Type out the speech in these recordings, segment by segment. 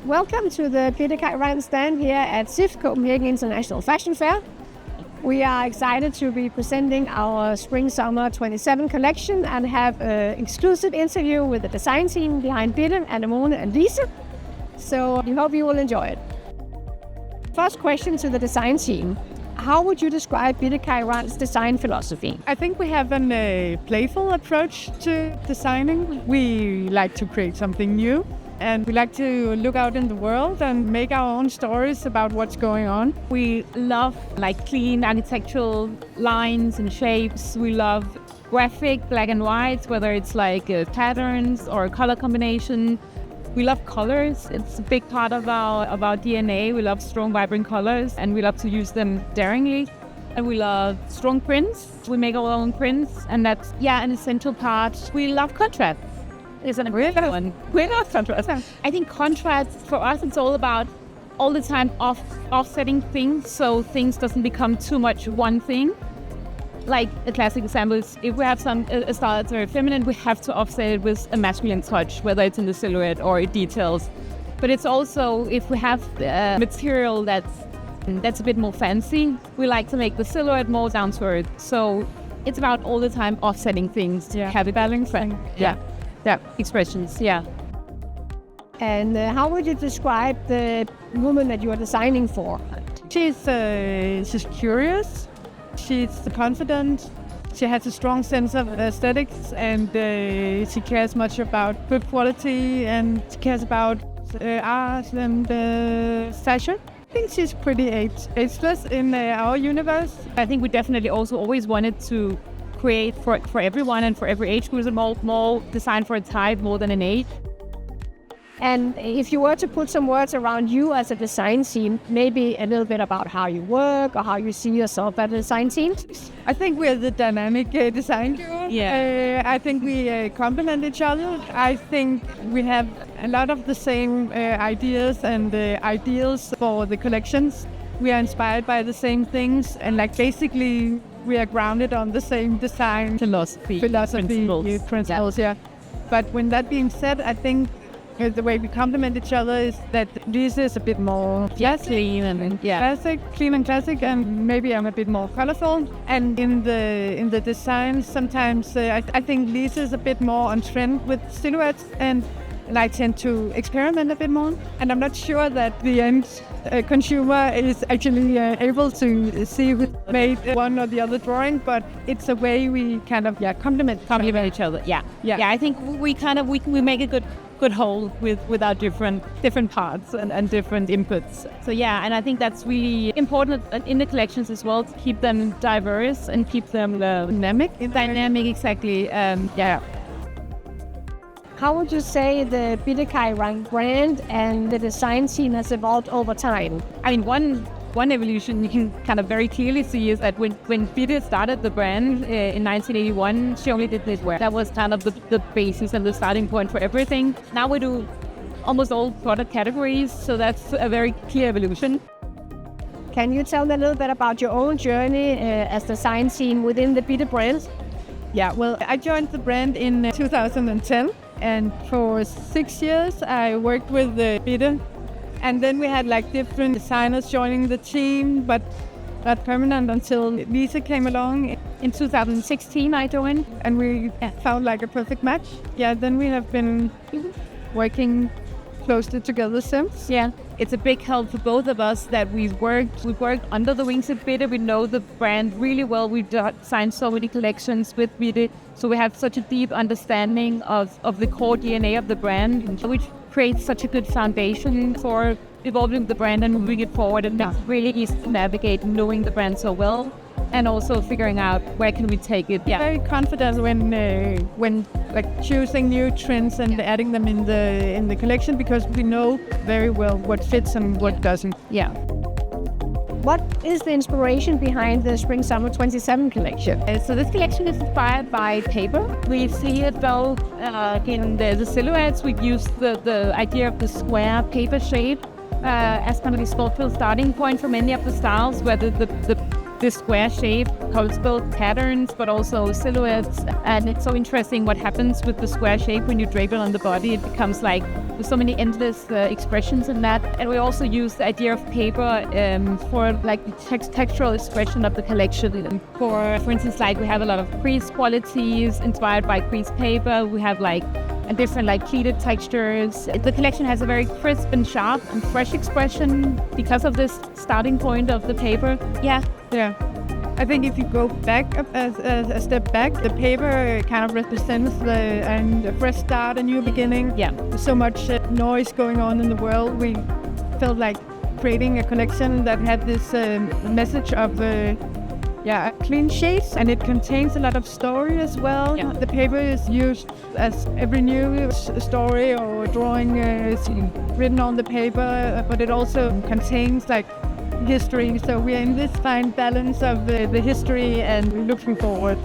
Welcome to the BITTE KAI RAND stand here at CIFF Copenhagen International Fashion Fair. We are excited to be presenting our Spring-Summer 27 collection and have an exclusive interview with the design team behind BITTE, Anemone and Lisa. So we hope you will enjoy it. First question to the design team. How would you describe BITTE KAI RAND's design philosophy? I think we have a playful approach to designing. We like to create something new, and we like to look out in the world and make our own stories about what's going on. We love clean architectural lines and shapes. We love graphic black and white, whether it's patterns or color combination. We love colors. It's a big part of our DNA. We love strong, vibrant colors, and we love to use them daringly. And we love strong prints. We make our own prints, and that's an essential part. We love contrast. It's an important one. We love contrast. I think contrast for us, it's all about all the time offsetting things, so things doesn't become too much one thing. Like a classic example is if we have a style that's very feminine, we have to offset it with a masculine touch, whether it's in the silhouette or details. But it's also if we have material that's a bit more fancy, we like to make the silhouette more down to earth. So it's about all the time offsetting things. Yeah. Have a balance. Yeah. Expressions. Yeah. And how would you describe the woman that you are designing for? She's curious. She's confident. She has a strong sense of aesthetics, and she cares much about good quality, and she cares about art and fashion. I think she's pretty ageless in our universe. I think we definitely also always wanted to create for everyone and for every age group, more designed for a type more than an age. And if you were to put some words around you as a design team, maybe a little bit about how you work or how you see yourself as a design team? I think we're the dynamic design duo. Yeah. I think we complement each other. I think we have a lot of the same ideas and ideals for the collections. We are inspired by the same things, and basically we are grounded on the same design philosophy principles. Yeah. But when that being said, I think the way we complement each other is that Lisa is a bit more clean and clean and classic, and maybe I'm a bit more colorful. And in the design, sometimes I think Lisa is a bit more on trend with silhouettes, and I tend to experiment a bit more. And I'm not sure that the end consumer is actually able to see who made one or the other drawing, but it's a way we kind of complement each other. Yeah. I think we make a good whole with our different parts and different inputs. So and I think that's really important in the collections as well, to keep them diverse and keep them dynamic. Exactly. How would you say the BITTE KAI RAND brand and the design team has evolved over time? I mean, one evolution you can kind of very clearly see is that when BITTE started the brand in 1981, she only did knitwear. That was kind of the basis and the starting point for everything. Now we do almost all product categories, so that's a very clear evolution. Can you tell me a little bit about your own journey as design team within the BITTE brand? Yeah, well, I joined the brand in 2010, and for 6 years I worked with BITTE. And then we had different designers joining the team, but not permanent until Lisa came along. In 2016 I joined, and we found a perfect match. Yeah, then we have been working closely together since. Yeah, it's a big help for both of us that we've worked under the wings of BITTE. We know the brand really well. We've designed so many collections with BITTE, so we have such a deep understanding of the core DNA of the brand, which creates such a good foundation for evolving the brand and moving it forward. And it's really easy to navigate knowing the brand so well, and also figuring out where can we take it. Yeah. Very confident when choosing new trends and adding them in the collection, because we know very well what fits and what doesn't. Yeah. What is the inspiration behind the Spring-Summer 27 collection? So this collection is inspired by paper. We see it both in the silhouettes. We've used the idea of the square paper shape as kind of the sculptural starting point for many of the styles, where the square shape holds both patterns but also silhouettes. And it's so interesting what happens with the square shape when you drape it on the body. It becomes with so many endless expressions in that. And we also use the idea of paper for like the textural expression of the collection. For instance, like we have a lot of crease qualities inspired by crease paper. We have like and different like pleated textures. The collection has a very crisp and sharp and fresh expression because of this starting point of the paper. Yeah. I think if you go back a step back, the paper kind of represents a fresh start, a new beginning. Yeah. There's so much noise going on in the world. We felt like creating a collection that had this message of clean sheets, and it contains a lot of story as well. Yeah. The paper is used as every new story or drawing is written on the paper, but it also contains like history. So we are in this fine balance of the history and looking forward.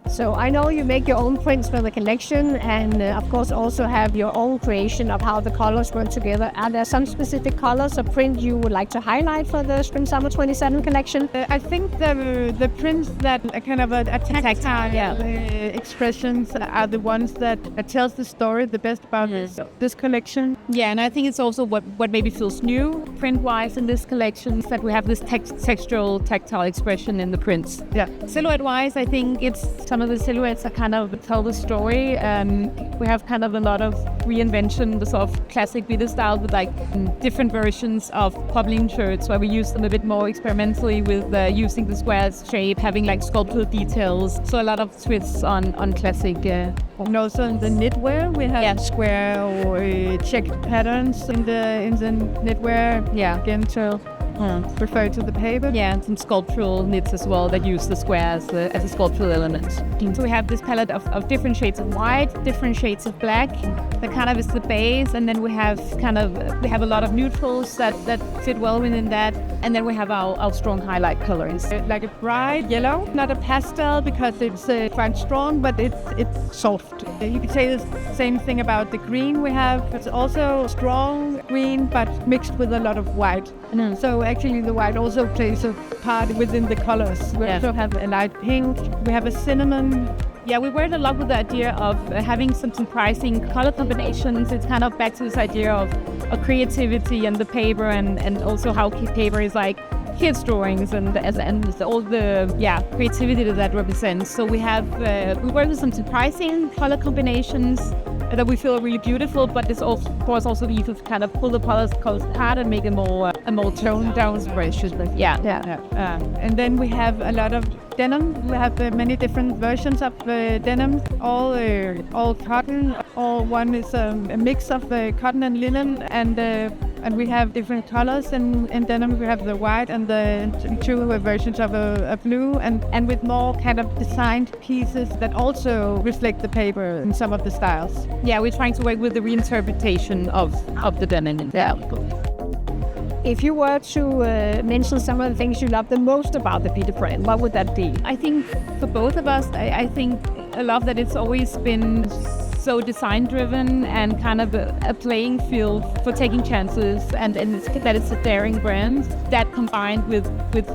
So I know you make your own prints for the collection, and of course also have your own creation of how the colors work together. Are there some specific colors or print you would like to highlight for the Spring Summer 27 collection? I think the prints that are kind of a tactile expressions are the ones that tells the story the best about this collection. Yeah, and I think it's also what maybe feels new print-wise in this collection, that we have this textural, tactile expression in the prints. Yeah. Silhouette-wise, I think it's some of the silhouettes that kind of tell the story. We have kind of a lot of reinvention, the sort of classic BITTE style with like different versions of poplin shirts where we use them a bit more experimentally with using the square shape, having like sculptural details. So a lot of twists on classic. And also in the knitwear, we have square or checked patterns in the knitwear. Yeah. Again, to refer to the paper. Yeah, and some sculptural knits as well that use the square as a sculptural element. So we have this palette of different shades of white, different shades of black. That kind of is the base, and then we have a lot of neutrals that fit well within that, and then we have our strong highlight colors. Like a bright yellow, not a pastel because it's quite strong, but it's soft. You could say the same thing about the green we have. It's also strong green, but mixed with a lot of white. So actually the white also plays a part within the colors. We also have a light pink, we have a cinnamon. Yeah, we worked a lot with the idea of having some surprising color combinations. It's kind of back to this idea of creativity and the paper, and also how paper is like kids' drawings and all the creativity that represents. So we work with some surprising color combinations that we feel are really beautiful, but it's of course also easy to kind of pull the colors apart and make a more toned down expression. And then we have a lot of denim. We have many different versions of denim, all cotton. All one is a mix of cotton and linen, and we have different colors. In denim we have the white and the two versions of a blue, and with more kind of designed pieces that also reflect the paper in some of the styles. Yeah, we're trying to work with the reinterpretation of the denim. Yeah. If you were to mention some of the things you love the most about the BITTE brand, what would that be? I think for both of us, I think I love that it's always been so design driven and kind of a playing field for taking chances, and that it's a daring brand that combined with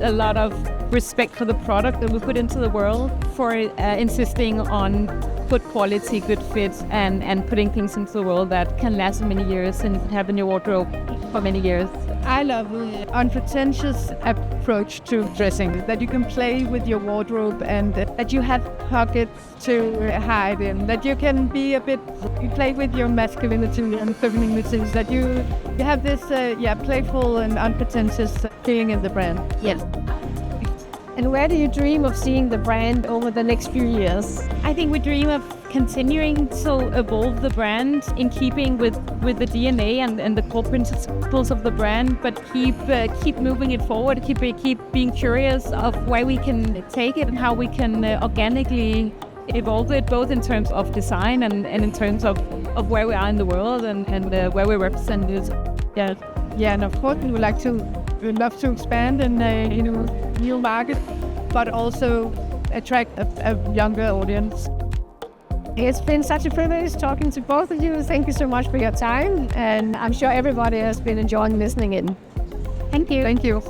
a lot of respect for the product that we put into the world, for insisting on good quality, good fit, and putting things into the world that can last many years and have in your wardrobe for many years. I love the unpretentious approach to dressing, that you can play with your wardrobe and that you have pockets to hide in, that you can be you play with your masculinity and femininity, that you have this playful and unpretentious feeling in the brand. Yes. And where do you dream of seeing the brand over the next few years? I think we dream of continuing to evolve the brand in keeping with the DNA and the core principles of the brand, but keep moving it forward, keep being curious of where we can take it and how we can organically evolve it, both in terms of design and in terms of where we are in the world and where we're represented. Yeah, and of course we would love to expand in new markets, but also attract a younger audience. It's been such a privilege talking to both of you. Thank you so much for your time, and I'm sure everybody has been enjoying listening in. Thank you. Thank you.